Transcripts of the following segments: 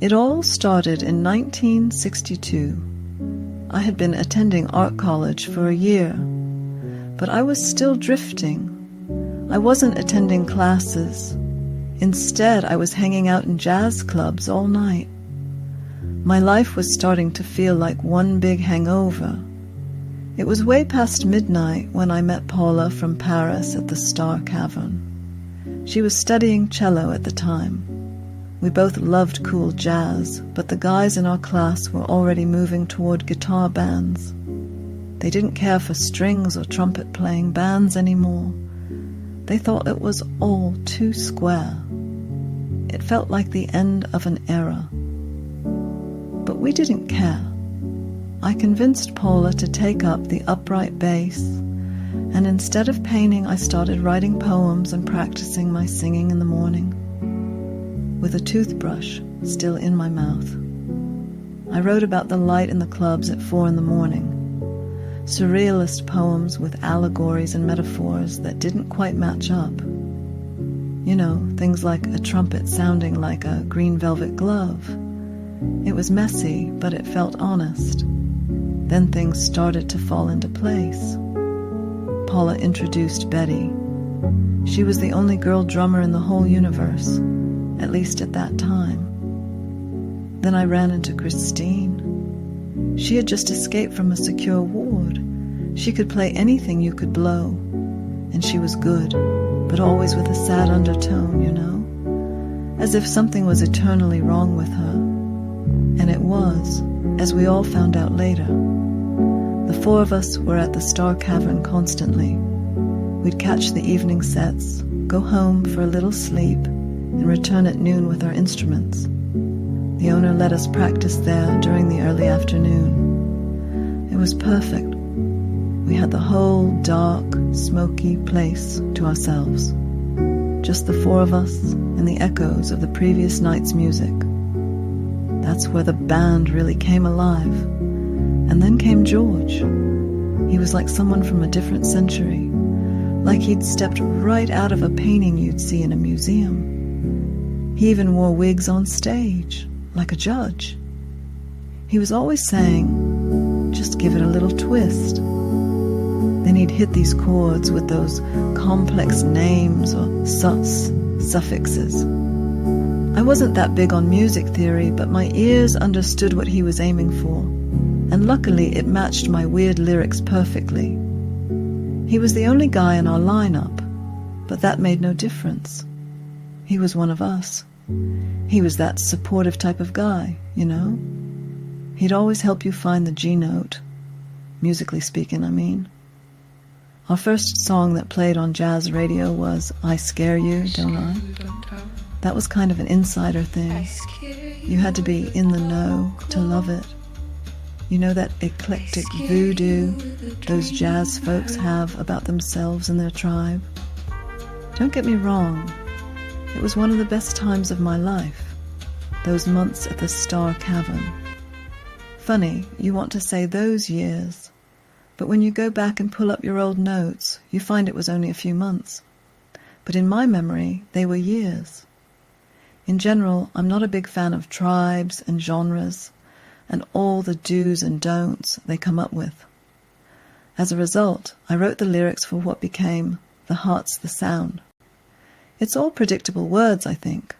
It all started in 1962. I had been attending art college for a year, but I was still drifting. I wasn't attending classes. Instead, I was hanging out in jazz clubs all night. My life was starting to feel like one big hangover. It was way past midnight when I met Paula from Paris at the Star Cavern. She was studying cello at the time. We both loved cool jazz, but the guys in our class were already moving toward guitar bands. They didn't care for strings or trumpet playing bands anymore. They thought it was all too square. It felt like the end of an era. But we didn't care. I convinced Paula to take up the upright bass, and instead of painting, I started writing poems and practicing my singing in the morning, with a toothbrush still in my mouth. I wrote about the light in the clubs at 4 a.m, surrealist poems with allegories and metaphors that didn't quite match up. You know, things like a trumpet sounding like a green velvet glove. It was messy, but it felt honest. Then things started to fall into place. Paula introduced Betty. She was the only girl drummer in the whole universe, at least at that time. Then I ran into Christine. She had just escaped from a secure ward. She could play anything you could blow, and she was good, but always with a sad undertone, you know, as if something was eternally wrong with her. And it was, as we all found out later. The 4 of us were at the Star Cavern constantly. We'd catch the evening sets, go home for a little sleep, and return at noon with our instruments. The owner let us practice there during the early afternoon. It was perfect. We had the whole dark, smoky place to ourselves. Just the 4 of us and the echoes of the previous night's music. That's where the band really came alive. And then came George. He was like someone from a different century, like he'd stepped right out of a painting you'd see in a museum. He even wore wigs on stage, like a judge. He was always saying, just give it a little twist. Then he'd hit these chords with those complex names or suffixes. I wasn't that big on music theory, but my ears understood what he was aiming for, and luckily it matched my weird lyrics perfectly. He was the only guy in our lineup, but that made no difference. He was one of us. He was that supportive type of guy, you know? He'd always help you find the G note, musically speaking, I mean. Our first song that played on jazz radio was I Scare You, Don't I? That was kind of an insider thing. You had to be in the know to love it. You know that eclectic voodoo those jazz folks have about themselves and their tribe? Don't get me wrong. It was one of the best times of my life, those months at the Star Cavern. Funny, you want to say those years, but when you go back and pull up your old notes, you find it was only a few months. But in my memory, they were years. In general, I'm not a big fan of tribes and genres and all the do's and don'ts they come up with. As a result, I wrote the lyrics for what became The Heart's the Sound. It's all predictable words, I think.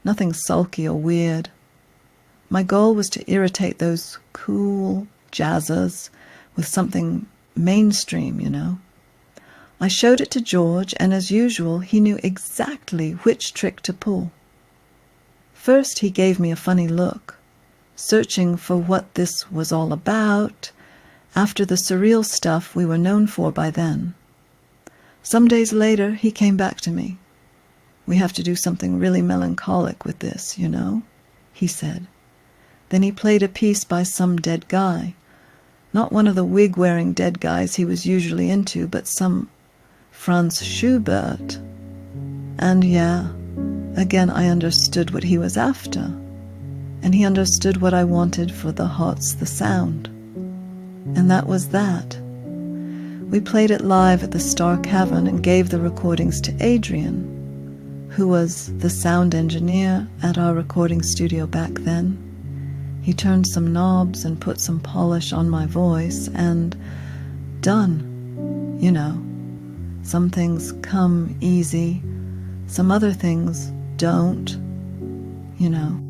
Nothing sulky or weird. My goal was to irritate those cool jazzers with something mainstream, you know. I showed it to George, and as usual, he knew exactly which trick to pull. First, he gave me a funny look, searching for what this was all about, after the surreal stuff we were known for by then. Some days later, he came back to me. We have to do something really melancholic with this, you know, he said. Then he played a piece by some dead guy. Not one of the wig-wearing dead guys he was usually into, but some Franz Schubert. And yeah, again I understood what he was after. And he understood what I wanted for The Heart's the Sound. And that was that. We played it live at the Star Cavern and gave the recordings to Adrian. who was the sound engineer at our recording studio back then. He turned some knobs and put some polish on my voice, and done. You know, some things come easy, some other things don't, you know.